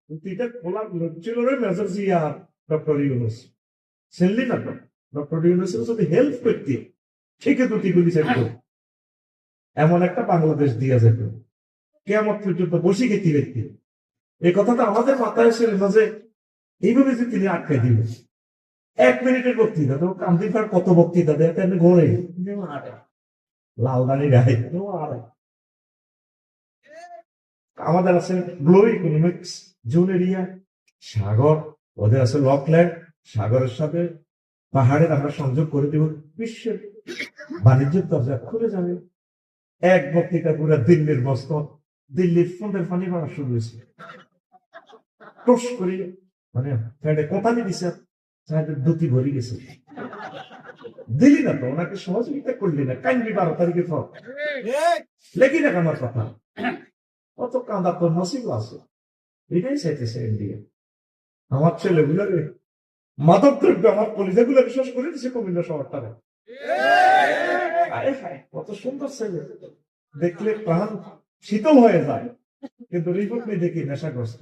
ধুতিটা খোলার লোক ছিল রে মেজর জিয়া ডক্টর ইউনুস ছেড়লি না তো ডক্টর ইউনুসের যদি হেল্প করতে ঠিকই ধুতিগুলি ছেড়ে এমন একটা বাংলাদেশ দিয়ে যেত কেমন পর্যন্ত বসে গেতি ব্যক্তি এই কথাটা আমাদের মাথায় এসে মাঝে এইভাবে যে তিনি আটকে দিলেন 1 মিনিটের বক্তৃতা তো কান্দিফার কত বক্তৃতা দেয় ঘরে লালদানি গায়ে আমাদের আছে গ্লো ইকোনমিক্স জোন এরিয়া সাগর ওদের আছে লকল্যান্ড সাগরের সাথে পাহাড়ের আমরা সংযোগ করে দেব বিশ্বের বাণিজ্যের দরজা খুলে যাবে এক বক্তৃতা পুরো দিল্লির মস্তক দিল্লির ফোনের পানি মারা শুরু হয়েছে টস করে মানে ফ্যাডে কোথানি দিছে দুটি ভরি গেছে দিলি না তো ওনাকে সহযোগিতা করলি না কাইন্ডলি 12 তারিখে ফল লেখি না আমার কথা অত কাঁদা তোর নসিব আছে এটাই চাইতেছে ইন্ডিয়া আমার ছেলেগুলো মাদক দ্রব্য আমার কলিজাগুলো বিশ্বাস করে দিছে কুমিল্লা শহরটারে কত সুন্দর ছেলে দেখলে প্রাণ শীতল হয়ে যায় কিন্তু রিপোর্ট নিয়ে দেখি নেশাগ্রস্ত